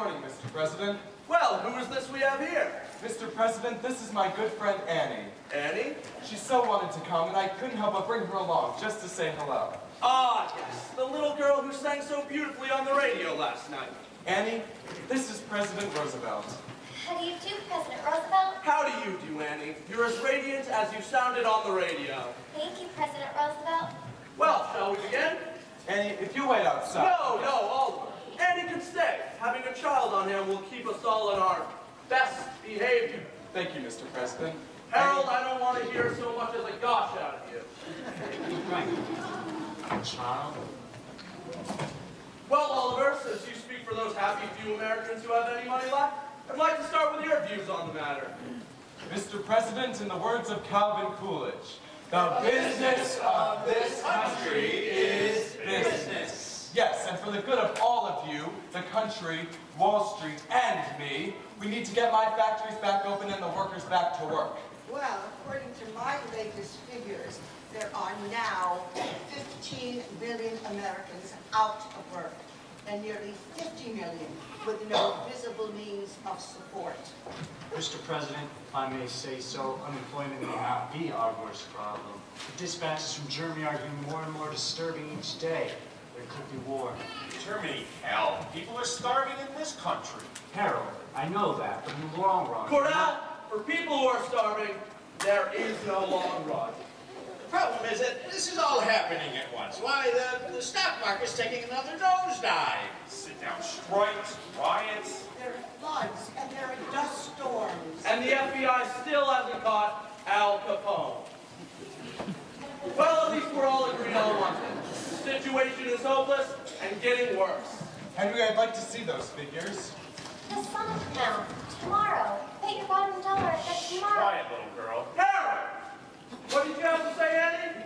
morning, Mr. President. Well, who is this we have here? Mr. President, this is my good friend Annie. Annie? She so wanted to come, and I couldn't help but bring her along just to say hello. Ah, yes, the little girl who sang so beautifully on the radio last night. Annie, this is President Roosevelt. How do you do, President Roosevelt? How do you do, Annie? You're as radiant as you sounded on the radio. Thank you, President Roosevelt. Well, shall we begin? Annie, if you wait outside... No, Oliver. Annie can stay. Having a child on hand will keep us all in our best behavior. Thank you, Mr. President. Harold, I don't want to hear so much as a gosh out of you. Right. Child. Well, Oliver, since you speak for those happy few Americans who have any money left, I'd like to start with your views on the matter. Mr. President, in the words of Calvin Coolidge, the business of this country is business. Yes, and for the good of all of you, the country, Wall Street, and me, we need to get my factories back open and the workers back to work. Well, according to my latest figures, there are now 15 million Americans out of work and nearly 50 million with no visible means of support. Mr. President, if I may say so, unemployment may not be our worst problem. The dispatches from Germany are getting more and more disturbing each day. There could be war. Germany, hell, people are starving in this country. Harold, I know that, but in the long run... Cordell, for people who are starving, there is no long run. The problem is that this is all happening at once. Why, the stock market's taking another nosedive. Sit down strikes, riots. There are floods and there are dust storms. And the FBI still hasn't caught Al Capone. Well, at least we're all agreed on one thing. The situation is hopeless and getting worse. Henry, I'd like to see those figures. The sun will come out tomorrow. Bet your bottom dollar that tomorrow. Quiet, little girl. Harold! What did you have to say, Annie?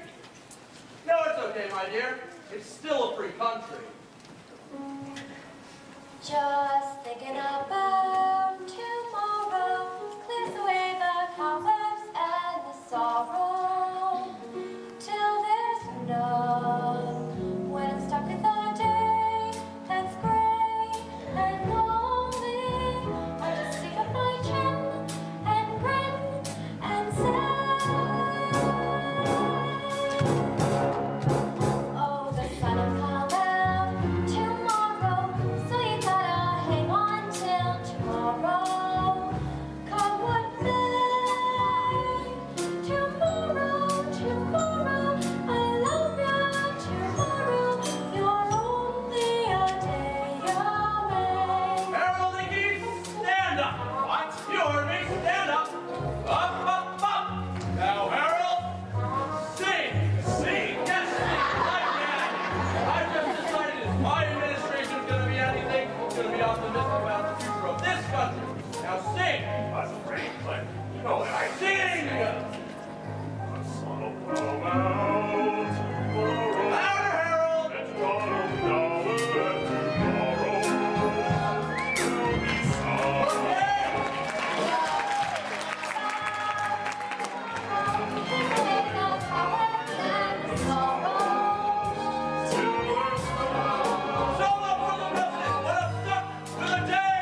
No, it's okay, my dear. It's still a free country. Just thinking about tomorrow clears away the cobwebs and the sorrow till there's none. When I'm stuck with a day that's gray and lonely, I just stick up my chin and grin and say, oh, the sun will come out tomorrow, so you gotta hang on till tomorrow. Come what may, tomorrow, tomorrow, I love you tomorrow, you're only a day away. Harold and Keith, stand up. What? You heard me. Stand up. Up, up, up. Now, Harold, sing. Sing. Yes, sing. Like that. I've just decided if my administration's going to be anything, it's going to be optimistic about the future of this country. Now, sing. That's great, but you know that I Sing. The sun will come out tomorrow. Louder, Harold. It's gonna know that tomorrow will be sun. Okay. Solo for the president. What a stuck for the day.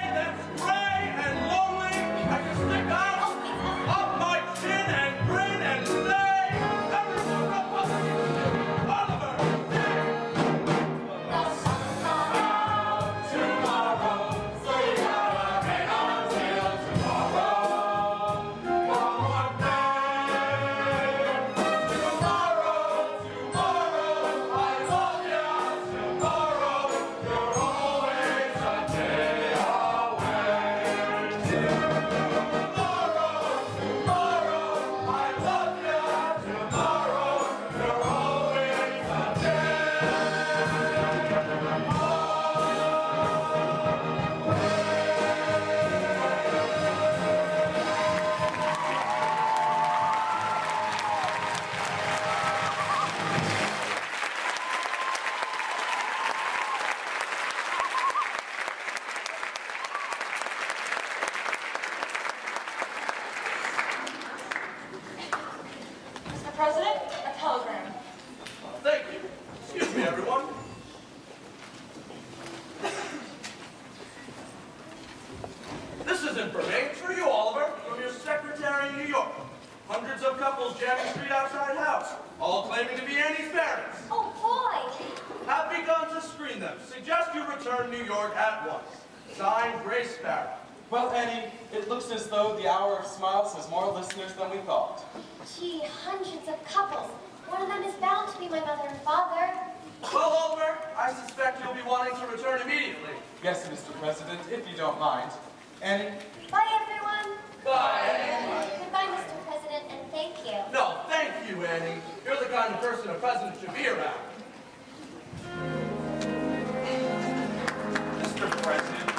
Signed, Grace Sparrow. Well, Annie, it looks as though the Hour of Smiles has more listeners than we thought. Gee, hundreds of couples. One of them is bound to be my mother and father. Well, Oliver, I suspect you'll be wanting to return immediately. Yes, Mr. President, if you don't mind. Annie? Bye, everyone. Bye. Goodbye, Mr. President, and thank you. No, thank you, Annie. You're the kind of person a president should be around. Mr. President,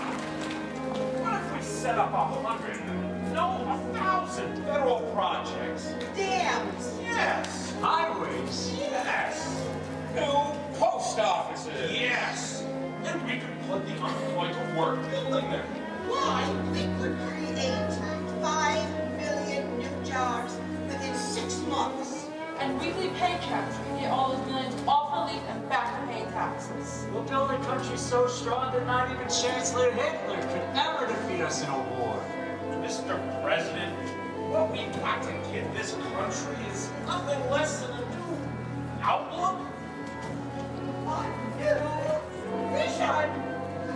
what if we set up 100, no, 1,000 federal projects? Dams. Yes. Highways. Yes. New post offices. Yes. And we could put the unemployed to work building them. Why? We could create 5 million new jobs within 6 months. And weekly paychecks can get all those millions off relief and back to paying taxes. We'll build a country so strong that not even Chancellor Hitler could ever defeat us in a war. Mr. President, what we've got to give this country is nothing less than a new outlook. A new vision.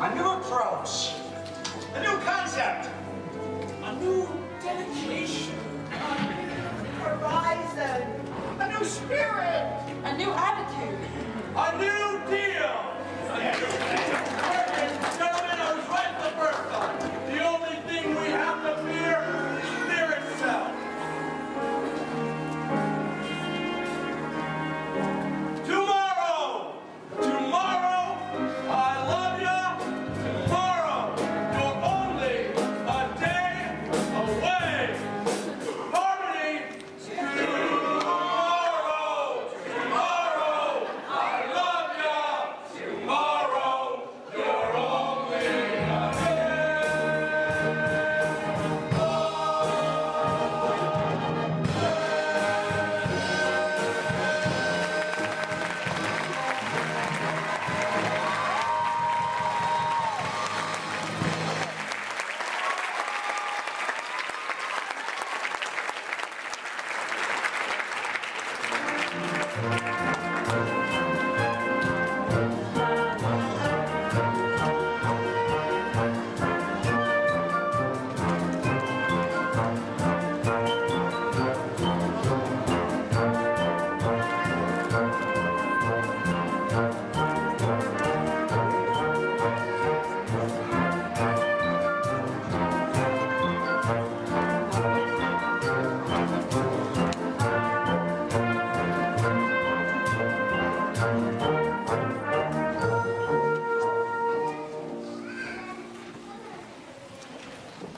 A new approach. A new concept. A new dedication. Horizon. A new spirit. A new attitude. A new deal. Gentlemen, I was right the first time. The only thing we have to fear is fear itself. Tomorrow! Tomorrow! I love ya! Tomorrow! You're only a day away! Harmony! Tomorrow! Tomorrow! I love ya! Tomorrow! You're only a day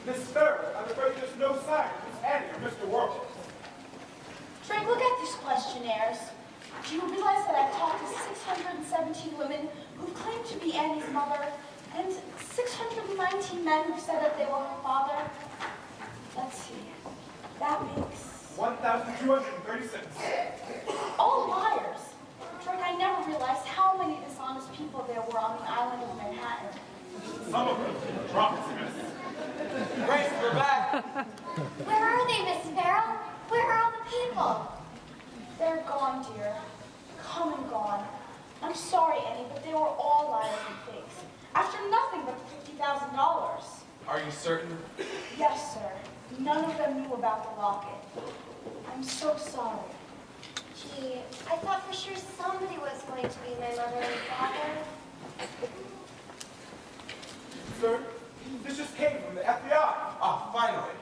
Miss Sparrow, I'm afraid there's no sign of Miss Annie or Mr. Worrell. Frank, look at these questionnaires. Do you realize that I've talked to 617 women who've claimed to be Annie's mother, and 619 men who've said that they were her father? Let's see. That makes 1,236. all liars. Frank, I never realized how many dishonest people there were on the island of Manhattan. Some of them dropped Miss. Grace, we're back. Where are they, Miss Farrell? Where are all the people? They're gone, dear. Come and gone. I'm sorry, Annie, but they were all liars and fakes. After nothing but $50,000. Are you certain? Yes, sir. None of them knew about the locket. I'm so sorry. Gee, I thought for sure somebody was going to be my mother and father. Sir, this just came from the FBI. Ah, finally.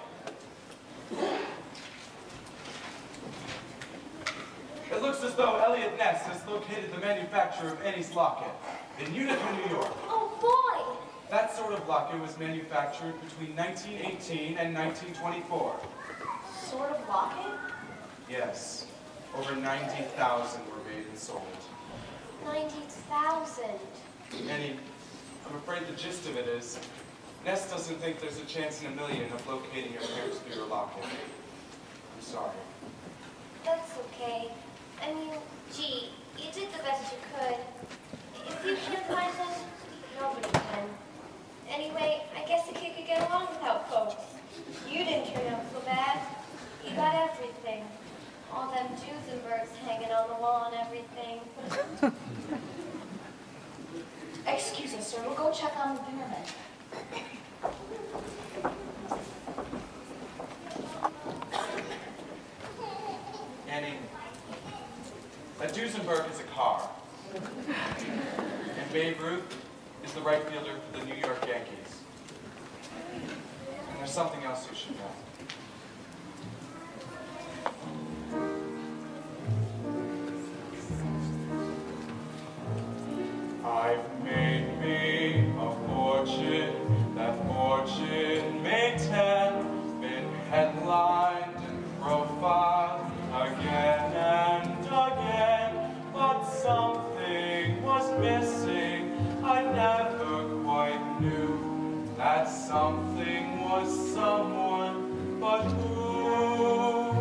It looks as though Elliot Ness has located the manufacturer of Annie's locket in Utica, New York. Oh, boy! That sort of locket was manufactured between 1918 and 1924. Sort of locket? Yes. Over 90,000 were made and sold. 90,000. Annie, I'm afraid the gist of it is, Ness doesn't think there's a chance in a million of locating your parents through your locket. I'm sorry. That's okay. I mean, gee, you did the best you could. If you can't find them, nobody can. Anyway, I guess a kid could get along without folks. You didn't turn out so bad. You got everything. All them Duesenbergs hanging on the wall and everything. Excuse us, sir. We'll go check on the dinnerman. there's something else you should know. I've made me a fortune, that fortune may tell, been headlined and profiled again and again, but something was missing, I never quite knew, that something was someone, but who?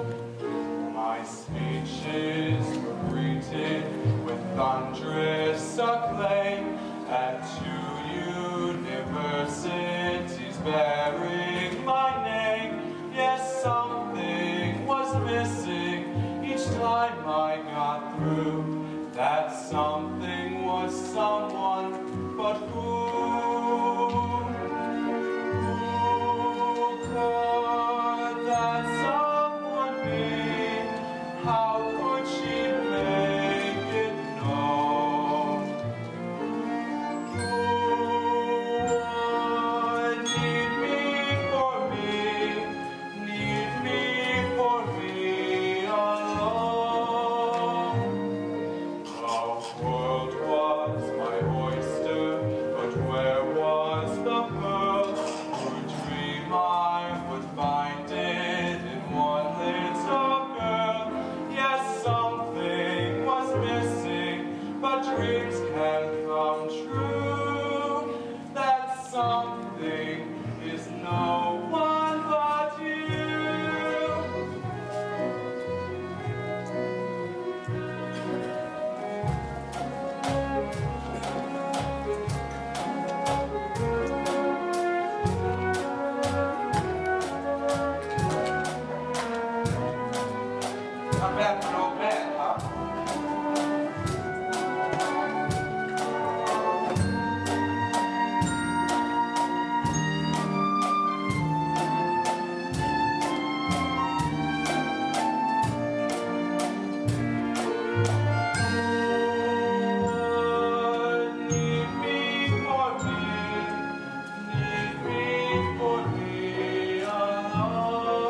My speeches were greeted with thunderous acclaim at 2 universities bearing my name. Yes, something was missing each time I got through. That something was someone, but who? Who could that someone be? How could she make it known? Who would need me for me alone? The world was my oyster, but where was the pearl? Who dream I would find it in one little girl? Yes, something was missing, but dreams can come true. That something is no one but you. Not bad for an old man, huh? Need me for me alone.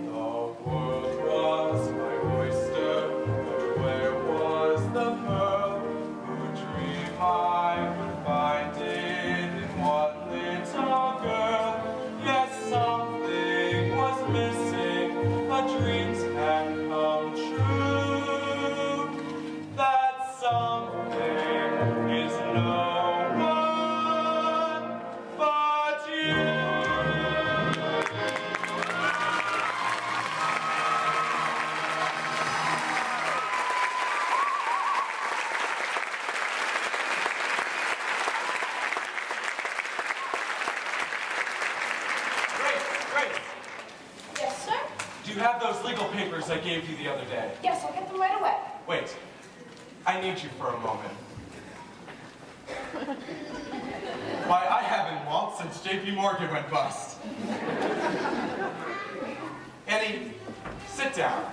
The world was my oyster, but where was the pearl? Who dream I would find it in one little girl? Yes, something was missing, but dreams can come true. That something is no one but you. Grace, Yes, sir? do you have those legal papers I gave you the other day? Yes, I'll get them right away. Wait, I need you for a moment. Why, I haven't walked since J.P. Morgan went bust. Annie, sit down.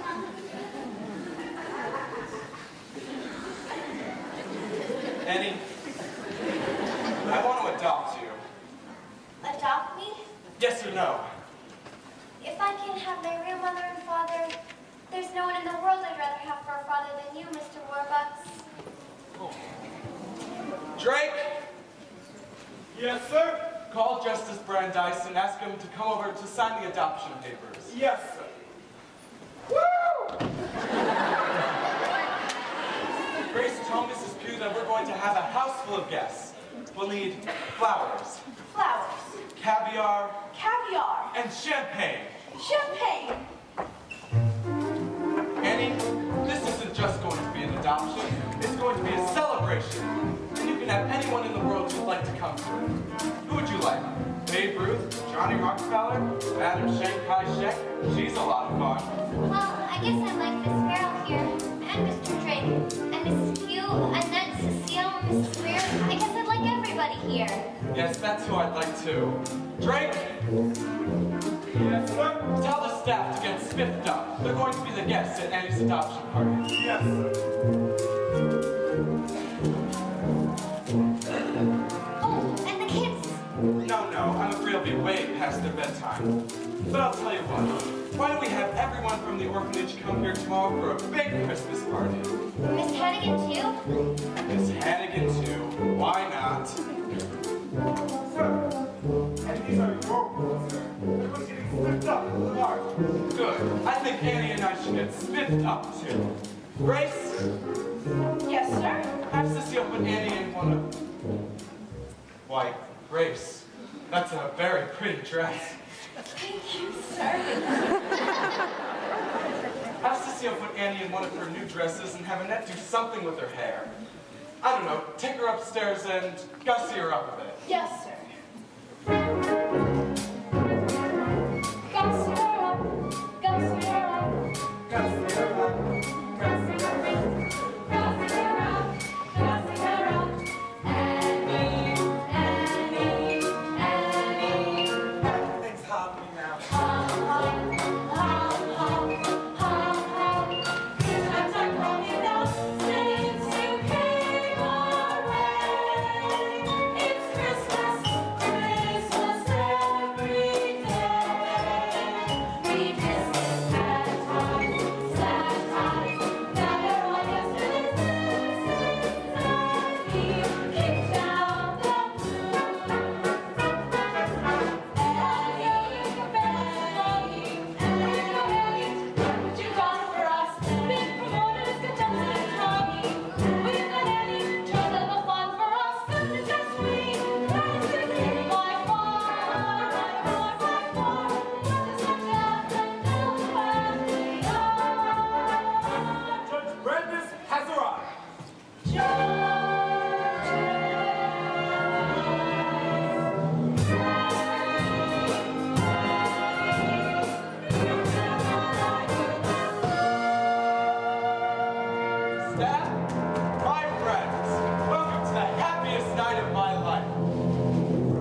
Annie, I want to adopt you. Adopt me? Yes or no? If I can't have my real mother and father, there's no one in the world I'd rather have for a father than you, Mr. Warbucks. Drake, Yes, sir. call Justice Brandeis and ask him to come over to sign the adoption papers. Yes, sir. Grace, tell Mrs. Pugh that we're going to have a house full of guests. We'll need flowers, Flowers. caviar, Caviar. and champagne. Champagne. Annie, this isn't just going to be an adoption. It's going to be a celebration. And you can have anyone in the world you'd like to come to it. Who would you like? Babe Ruth, Johnny Rockefeller, Madam Shanghai Shek? She's a lot of fun. Well, I guess I'd like Miss Farrell here, and Mr. Drake, and Mrs. Pugh, Annette, Cecile, Mrs. Greer. I guess I'd like everybody here. Yes, that's who I'd like too. Drake, Yes, sir. tell the staff to get spiffed up. They're going to be the guests at Annie's adoption party. Yes, sir. Oh, and the kids. No, I'm afraid it'll be way past their bedtime. But I'll tell you what, why don't we have everyone from the orphanage come here tomorrow for a big Christmas party? Miss Hannigan too? Miss Hannigan too, why not? Sir, and these are your rules, sir. Everyone's getting slipped up in the march. Good, I think Annie and I should get spiffed up too. Grace, Yes, sir? perhaps Cecile put Annie in one of... Why, Grace, that's a very pretty dress. Thank you, sir. Have Cecile put Annie in one of her new dresses and have Annette do something with her hair. I don't know, take her upstairs and gussy her up a bit. Yes, sir. Gussy her up, gussy her up, Gussy her up, gussy her up. gussy her up, gussy her up. Annie, Annie, Annie. Everything's happening now. Hop, hop, hop, hop, hop, hop. Christmas are coming up since you came our way. It's Christmas, Christmas every day. We miss this sad time, gather on yesterday's night. We kick down the blues. Annie, what you got for us? Big promoters, contestants, honey. We've got Annie, chose a little fun for us. Goodness, that's sweet. Let's get it by far. What is such a little family? Judge Brandis has arrived. Staff, my friends, welcome to the happiest night of my life.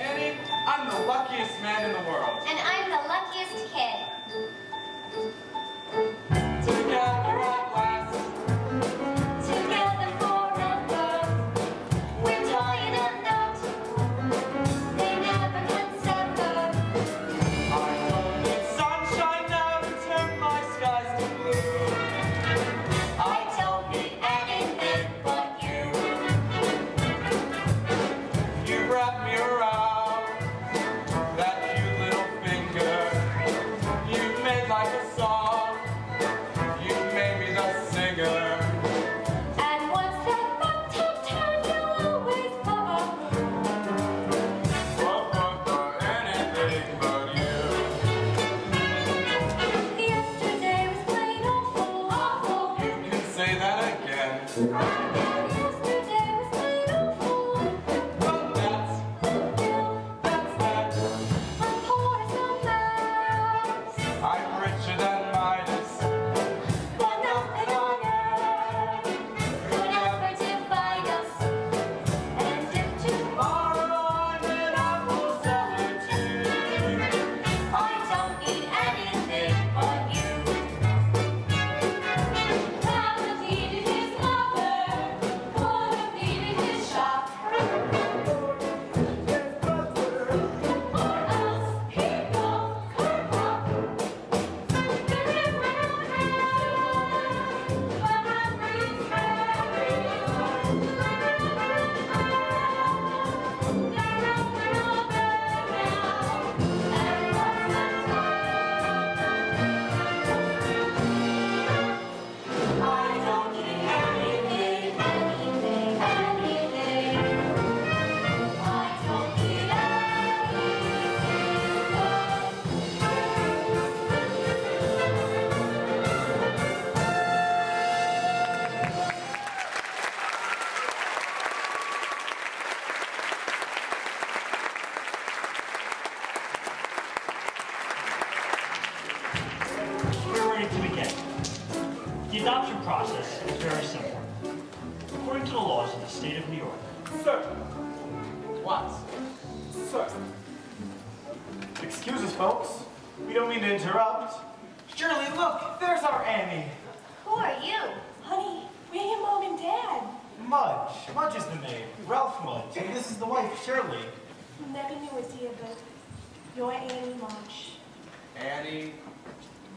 Annie, I'm the luckiest man in the world. And I'm the luckiest kid. Together at last, Together forever. We're tying a knot. They never can sever. I don't need sunshine now to turn my skies to blue. I don't need anything but you. You wrap me around that cute little finger. You've made like a song. You've made me the singer. And once that bathtub turns, you'll always cover. Anything but you. Yesterday was plain awful, awful. You can say that again. Yesterday was plain awful. But that's that. I'm poor as a mouse, I'm richer than Midas. but nothing on earth could ever divide us. And if tomorrow I'm an apple seller too. I don't need anything but you. Cloud defeated his mother. What? Sir. Excuse us, folks. We don't mean to interrupt. Shirley, look, there's our Annie. Who are you? Honey, we ain't Mom and Dad. Mudge. Mudge is the name. Ralph Mudge. And this is the wife, Shirley. Never knew it, dear, but you're Annie Mudge. Annie?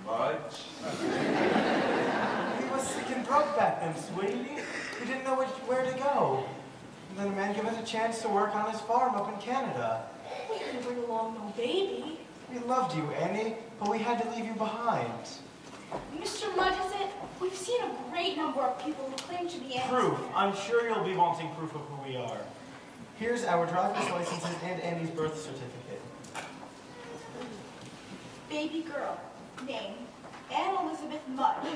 Mudge? He was sick and broke back then, sweetie. We didn't know where to go. And then a man gave us a chance to work on his farm up in Canada. We couldn't bring along no baby. We loved you, Annie, but we had to leave you behind. Mr. Mudge, is it? We've seen a great number of people who claim to be Annie's Proof. parents. I'm sure you'll be wanting proof of who we are. Here's our driver's licenses and Annie's birth certificate. Baby girl, name, Anne Elizabeth Mudge,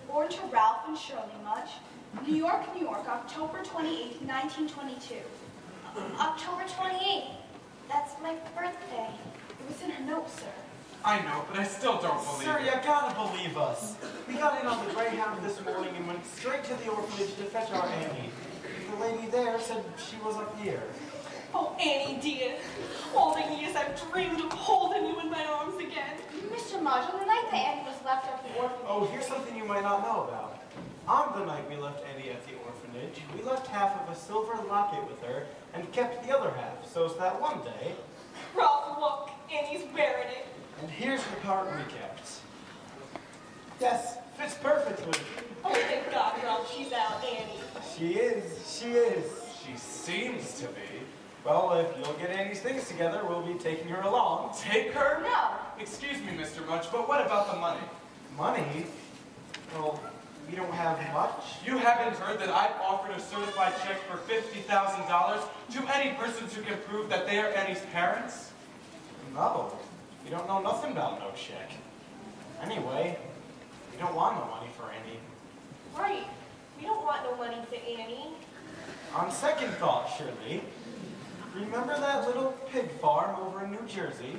born to Ralph and Shirley Mudge, New York, October 28, 1922. October 28th. That's my birthday. It was in her note, sir. I know, but I still don't believe Sir, it. you gotta believe us. We got in on the Greyhound this morning and went straight to the orphanage to fetch our Annie. The lady there said she was up here. Oh, Annie, dear. All the years I've dreamed of holding you in my arms again. Mr. Mudge, on the night that Annie was left at the orphanage. Oh, here's something you might not know about. On the night we left Annie at the orphanage, we left half of a silver locket with her and kept the other half, so that one day... Ralph, look, Annie's wearing it. And here's the part we kept. Yes, fits perfectly. Oh, thank God, Ralph, she's out, Annie. She is, she is. She seems to be. Well, if you'll get Annie's things together, we'll be taking her along. Take her? No. Excuse me, Mr. Mudge, but what about the money? Money? Well, we don't have much. You haven't heard that I've offered a certified check for $50,000 to any persons who can prove that they are Annie's parents? No, we don't know nothing about no check. Anyway, we don't want no money for Annie. Right. We don't want no money for Annie. On second thought, Shirley, remember that little pig farm over in New Jersey?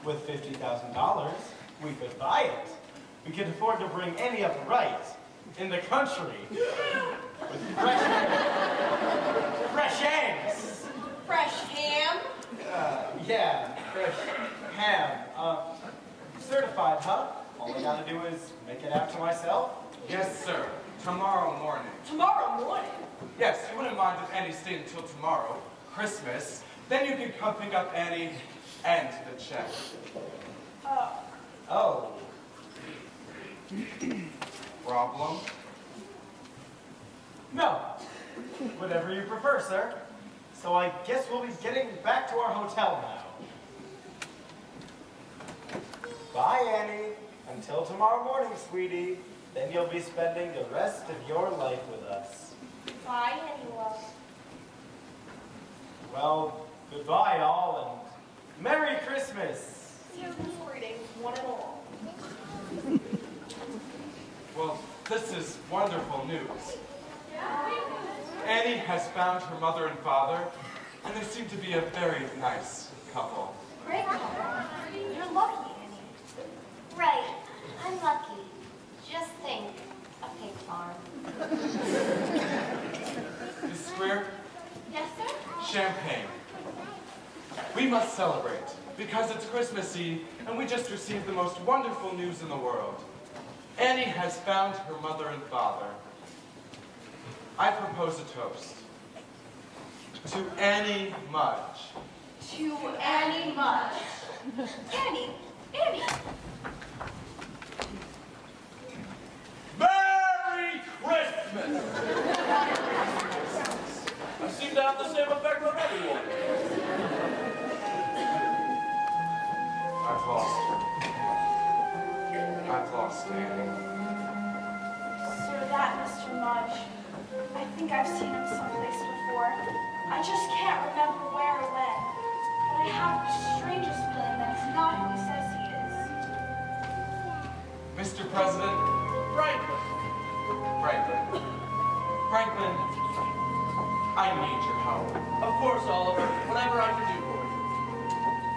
With $50,000, we could buy it. We could afford to bring Annie up right in the country with fresh eggs. Fresh ham? Yeah, fresh ham. Certified, huh? All I gotta do is make it out to myself. Yes, sir. Tomorrow morning. Tomorrow morning? Yes, you wouldn't mind if Annie stayed until tomorrow, Christmas. Then you can come pick up Annie and the check. Oh. Problem? No. Whatever you prefer, sir. So I guess we'll be getting back to our hotel now. Bye, Annie. Until tomorrow morning, sweetie. Then you'll be spending the rest of your life with us. Bye, Annie love. Well, goodbye, all, and Merry Christmas. Season's greetings, one and all. Well, this is wonderful news. Annie has found her mother and father, and they seem to be a very nice couple. Great couple. You're lucky, Annie. Right. I'm lucky. Just think, a pig farm. Miss Square, Yes, sir? champagne. We must celebrate, because it's Christmas Eve, and we just received the most wonderful news in the world. Annie has found her mother and father. I propose a toast. To Annie Mudge. To Annie Mudge. Annie! Annie! Merry Christmas! I seem to have the same effect on everyone. I've lost her. I've lost Annie. Sir, that Mr. Mudge. I think I've seen him someplace before. I just can't remember where or when. But I have the strangest feeling that he's not who he says he is. Mr. President, Franklin. Franklin, I need your help. Of course, Oliver. Whatever I can do for you.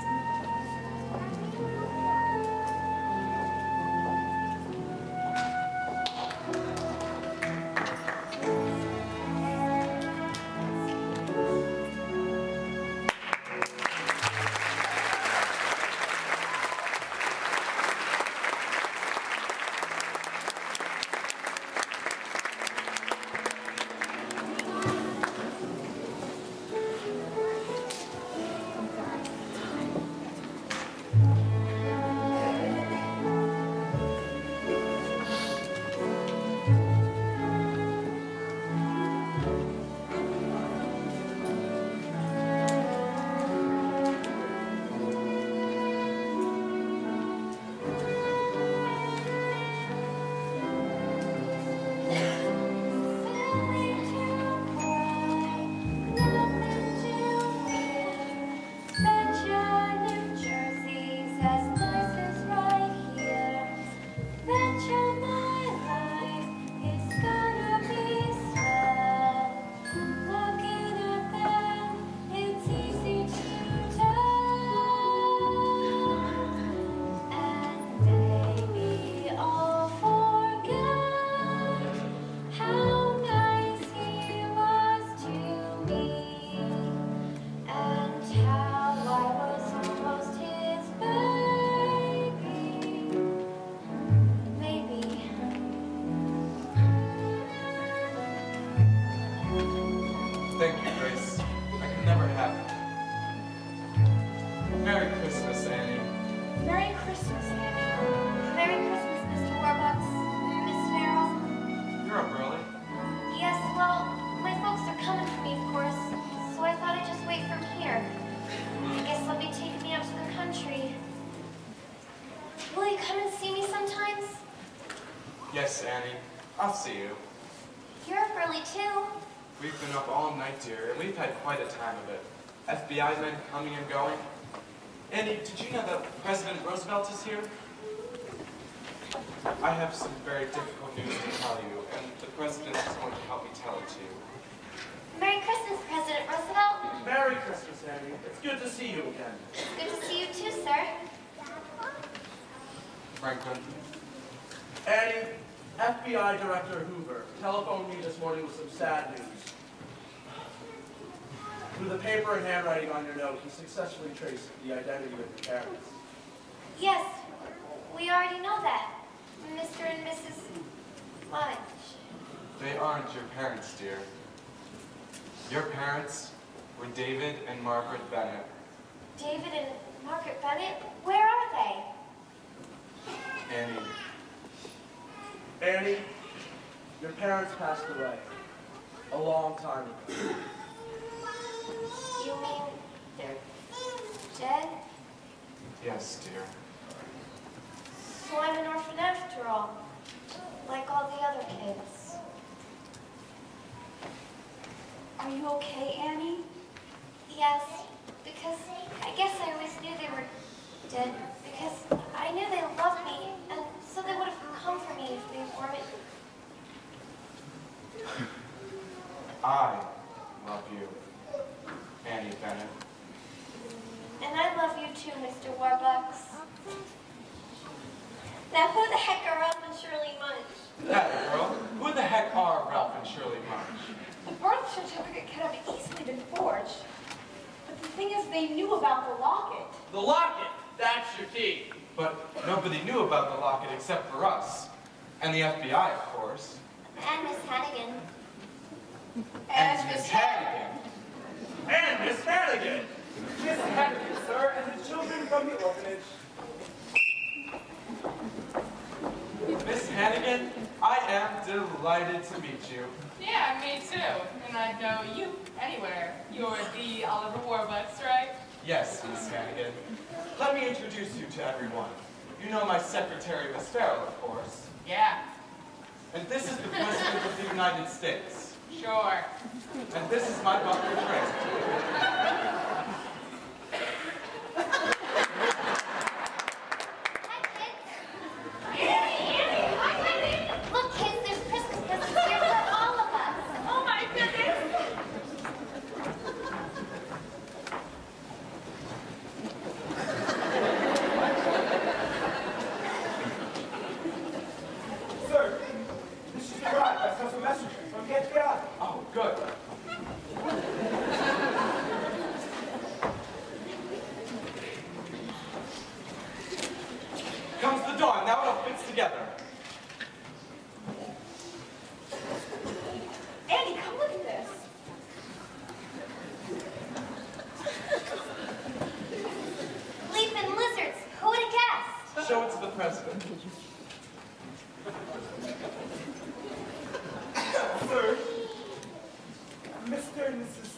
Christmas, Annie. Merry Christmas, Mr. Warbucks. Miss Farrell. You're up early. Yes, well, my folks are coming for me, of course, so I thought I'd just wait from here. I guess they'll be taking me out to the country. Will you come and see me sometimes? Yes, Annie. I'll see you. You're up early, too. We've been up all night, dear, and we've had quite a time of it. FBI men coming and going. Annie, did you know that President Roosevelt is here? I have some very difficult news to tell you, and the President is going to help me tell it to you. Merry Christmas, President Roosevelt. Merry Christmas, Annie. It's good to see you again. Good to see you, too, sir. Franklin. Annie, FBI Director Hoover telephoned me this morning with some sad news. Through the paper and handwriting on your note, he successfully traced the identity of your parents. Yes, we already know that. Mr. and Mrs. Lunch. They aren't your parents, dear. Your parents were David and Margaret Bennett. David and Margaret Bennett? Where are they? Annie. Annie, your parents passed away a long time ago. You mean they're dead? Yes, dear. So I'm an orphan after all, like all the other kids. Are you okay, Annie? Yes, because I guess I always knew they were dead, because I knew they loved me, and so they would have come for me if they weren't. I love you, Annie Bennett. And I love you too, Mr. Warbucks. Now who the heck are Ralph and Shirley Munch? That girl. Who the heck are Ralph and Shirley Munch? The birth certificate could have easily been forged. But the thing is, they knew about the locket. The locket, that's your key. But nobody knew about the locket except for us. And the FBI, of course. And Miss Hannigan. And Miss Hannigan. And Miss Hannigan. Miss Hannigan, sir, and the children from the orphanage. Miss Hannigan, I am delighted to meet you. Yeah, me too. And I'd know you anywhere. You're the Oliver Warbucks, right? Yes, Miss Hannigan. Let me introduce you to everyone. You know my secretary, Miss Farrell, of course. Yeah, And this is the President of the United States. sure. And this is my butler, Drake. Look, kids, there's Christmas presents here for all of us. Oh my goodness! Sir, this is the bride. I sent a message from the FBI. Oh, good. Comes the dawn. Now it all fits together. Annie, come look at this. Leaping lizards, who would have guessed? Show it to the President. Sir, Mr. and Mrs.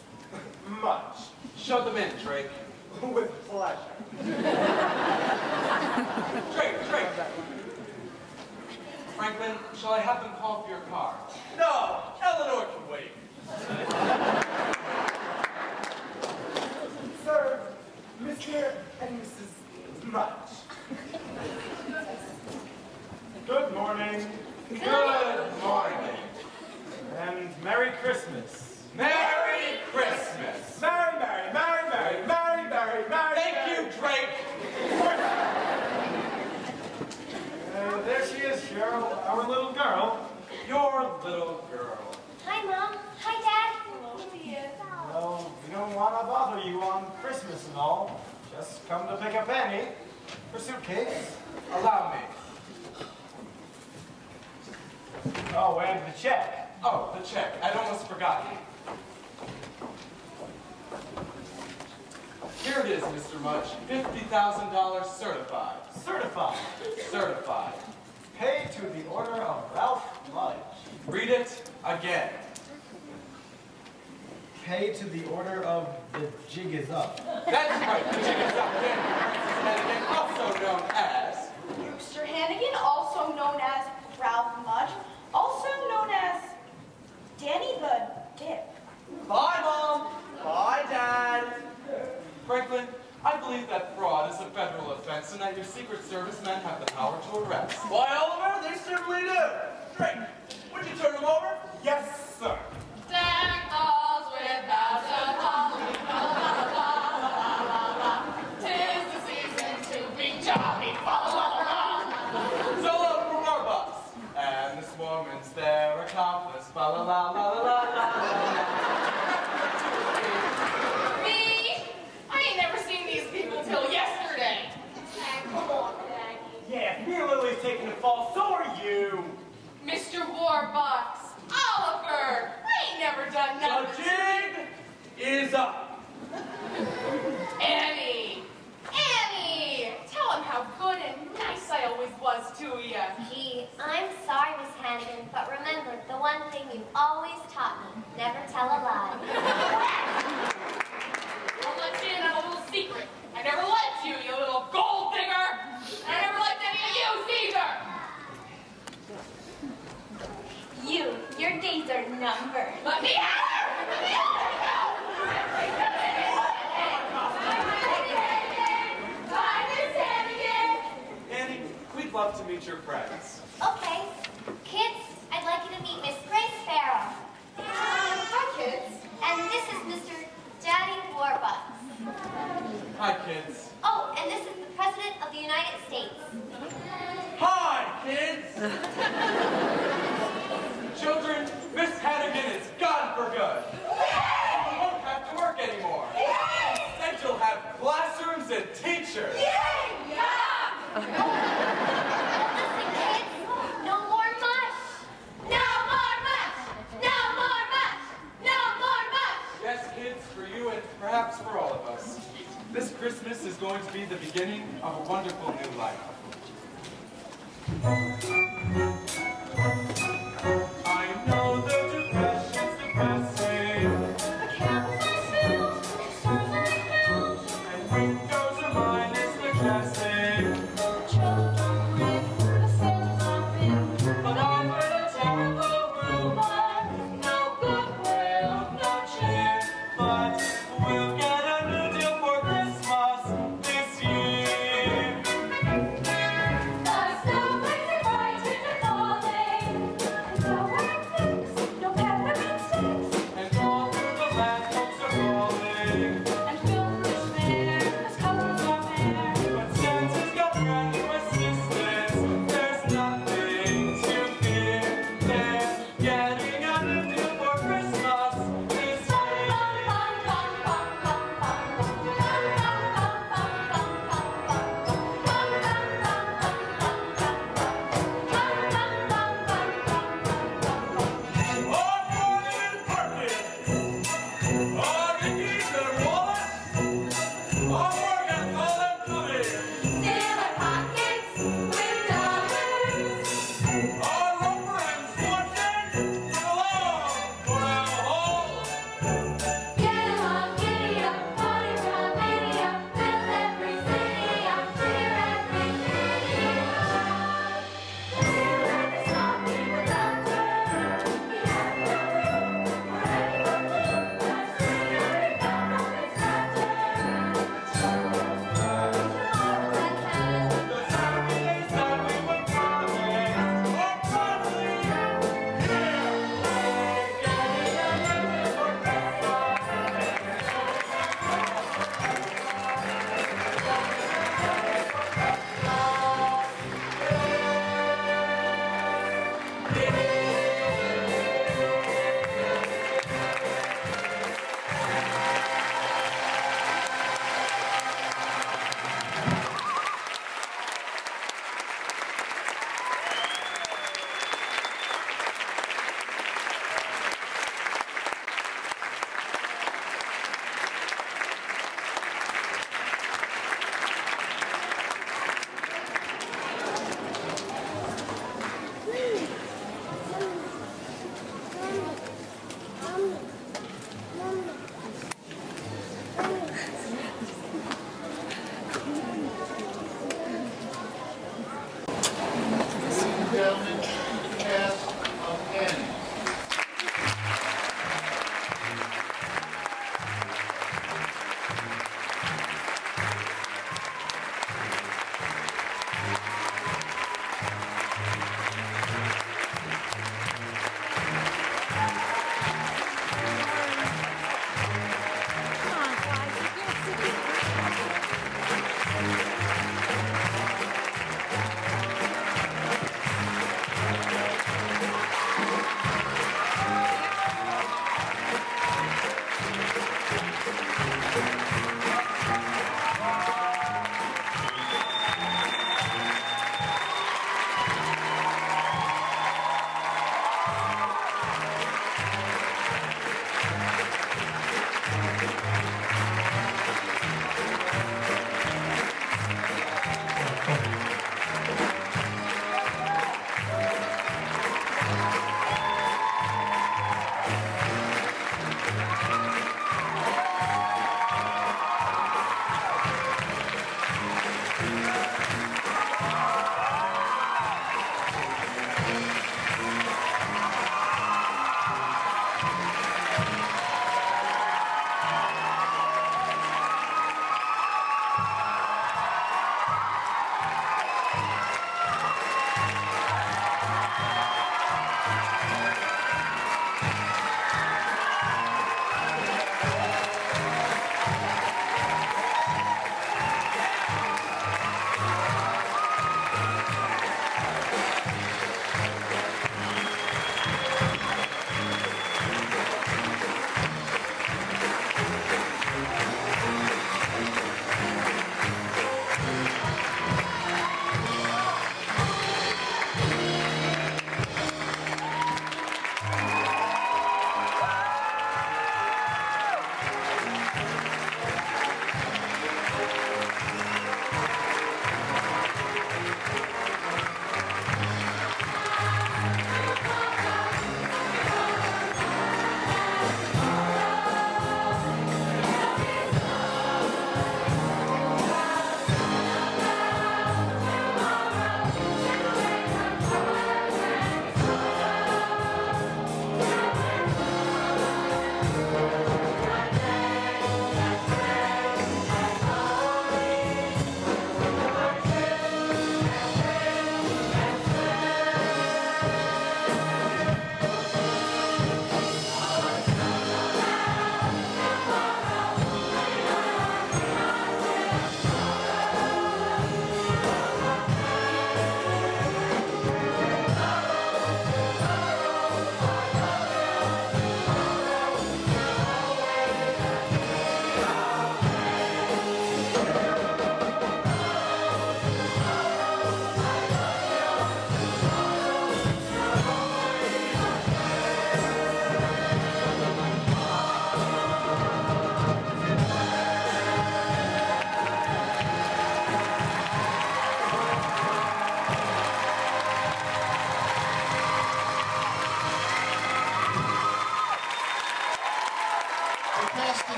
Munch. Show them in, Drake. With pleasure. Drake. Franklin, shall I have them call for your car? No, Eleanor can wait. Sir, Mr. and Mrs. Munch. Good morning. Good morning. And Merry Christmas. Merry Christmas. Merry, Merry, Merry, Merry, Merry, Merry, Merry. Thank you, Drake. There she is, Cheryl, our little girl. Your little girl. Hi, Mom. Hi, Dad. Hello, dear. Well, we don't want to bother you on Christmas and all. Just come to pick up Annie. Her suitcase. Allow me. Oh, and the check. Oh, the check. I'd almost forgotten. Here it it is, Mr. Mudge. $50,000 certified. Certified. Certified. Paid to the order of Ralph Mudge. Read it again. Paid to the order of the jig is up. That's right, the jig is up. Hannigan, also known as Brewster Hannigan, also known as Ralph Mudge, also known as Danny the Dip. Bye, Mom. Bye, Dad. Franklin. I believe that fraud is a federal offense and that your Secret Service men have the power to arrest. Why, Oliver, they certainly do. Drake, would you turn them over? Yes, sir. Deck balls without a holly, la la la la la la. 'Tis the season to be jolly, la la la. Solo for Warbucks. And this woman's their accomplice. La la la la la la la. Me? I ain't never seen these people till yesterday. Come on, Maggie. Yeah, me and Lily's taking a fall, so are you. Mr. Warbucks, Oliver, I ain't never done The nothing. jig is up. Annie! Annie! Tell him how good and nice I always was to you. Gee, I'm sorry, Miss Hannigan, but remember, the one thing you always taught me, never tell a lie. I'll let you in on a little secret. I never liked you, you little gold digger. And I never liked any of you either. Your days are numbered. Let me out! Let me out! Bye, Miss Hannigan. Annie, we'd love to meet your friends. Okay. Kids, I'd like you to meet Miss Grace Farrell. Hi, kids. And this is Mr. Daddy Warbucks. Hi, kids. Oh, and this is the President of the United States. Hi, kids. Children, Miss Hannigan is gone for good. You won't have to work anymore. And you'll have classrooms and teachers. Listen, kids, no more mush. No more mush. No more mush. No more mush. Yes, kids, for you and perhaps for all of us. This Christmas is going to be the beginning of a wonderful new life. I know the depression's depressing, and windows are mindlessly dressing. But I've heard a terrible rumor, no goodwill, no cheer, but we'll get a new deal for Christmas this year. The snowflakes are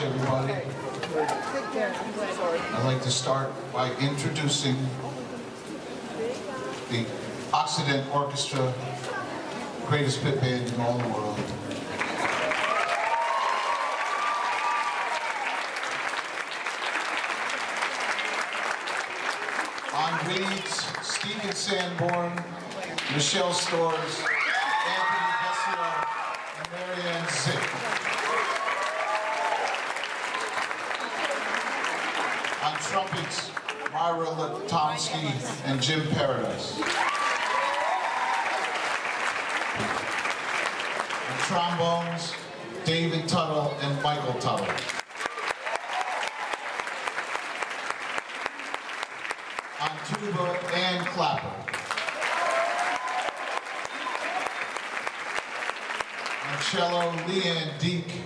much, everybody. I'd like to start by introducing the Occident Orchestra, greatest pit band in all the world. On reeds, Stephen Sanborn, Michelle Storrs, Anthony Vessio, and Marianne Zick. On trumpets, Myra Latomsky and Jim Paradise. On trombones, David Tuttle and Michael Tuttle. On tuba, Ann Clapper. On cello, Leanne Deek.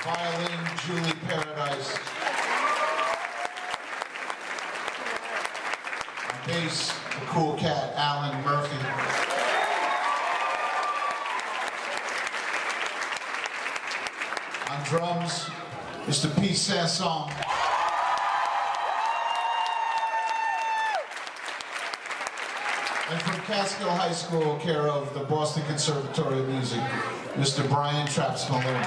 Violin, Julie Paradise. On bass, the cool cat, Alan Murphy. On drums, Mr. P. Sanson. And from Catskill High School, care of the Boston Conservatory of Music, Mr. Brian Traps Malone.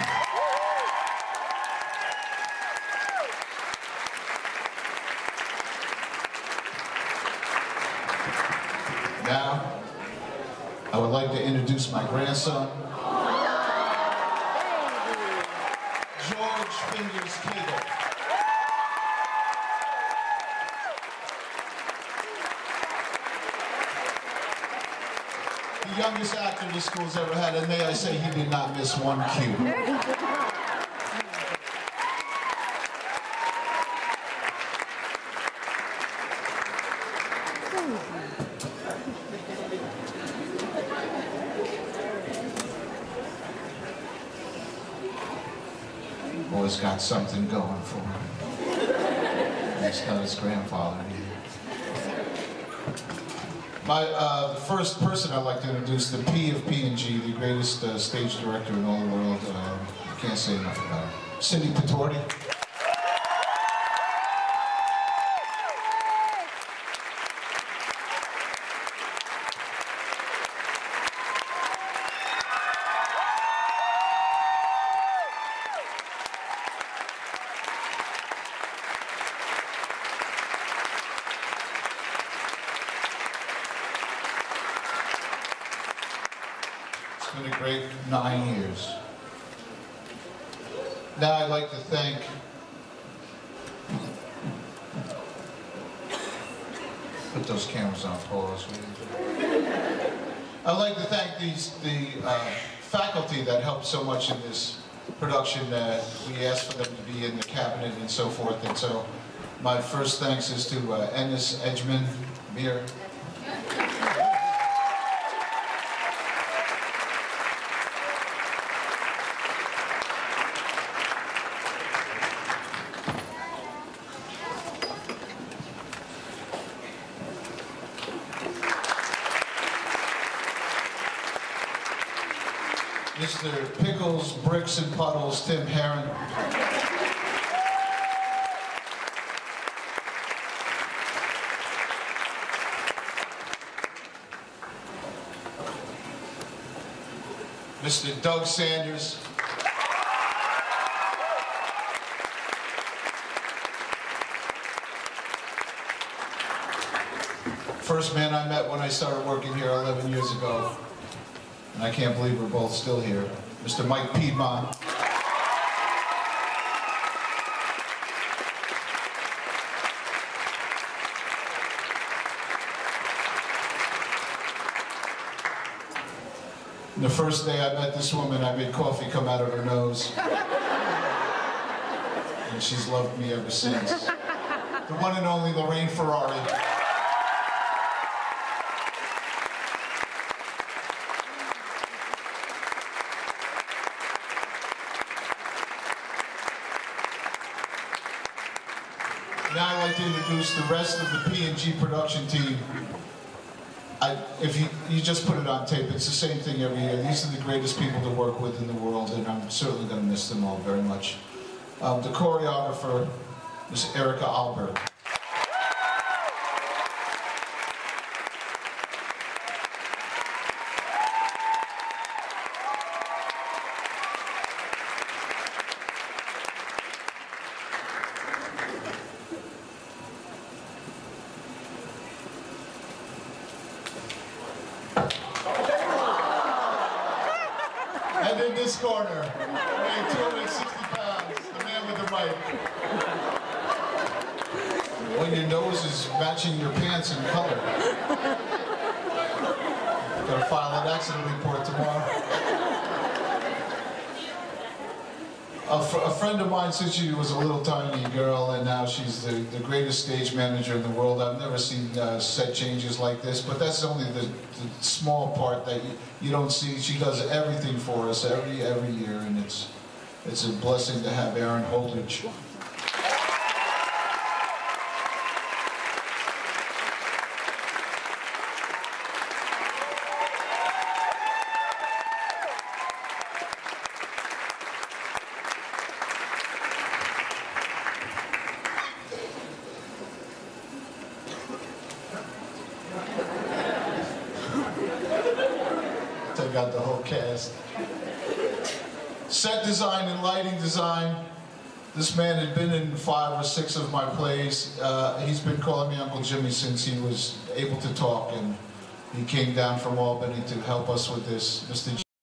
Now, I would like to introduce my grandson, George Fingers Cagle. The youngest actor the school's ever had, and may I say he did not miss one cue. Boy's got something going for him. He's got his grandfather here. The first person I'd like to introduce, the P of P&G, the greatest stage director in all the world. I can't say enough about her. Cindy Patorti. It's been a great 9 years. Now I'd like to thank put those cameras on pause. I'd like to thank the faculty that helped so much in this production. We asked for them to be in the cabinet and so forth, and so my first thanks is to Ennis Edgman, Mir. Mr. Pickles, Bricks and Puddles, Tim Herron. Mr. Doug Sanders. First man I met when I started working here 11 years ago. And I can't believe we're both still here. Mr. Mike Piedmonte. And the first day I met this woman, I made coffee come out of her nose. And she's loved me ever since. The one and only Lorraine Ferrara. Now I'd like to introduce the rest of the P&G production team. if you just put it on tape, it's the same thing every year. These are the greatest people to work with in the world, and I'm certainly going to miss them all very much. The choreographer is Erica Albert. And in this corner, weighing 260 pounds, the man with the mic. When your nose is matching your pants in color. Gotta file an accident report tomorrow. A friend of mine since she was a little tiny girl, and now she's the greatest stage manager in the world. I've never seen set changes like this, but that's only the small part that you don't see. She does everything for us every year, and it's a blessing to have Erin Holdridge. Take out the whole cast. Set design and lighting design. This man had been in 5 or 6 of my plays. He's been calling me Uncle Jimmy since he was able to talk, and he came down from Albany to help us with this. Mr.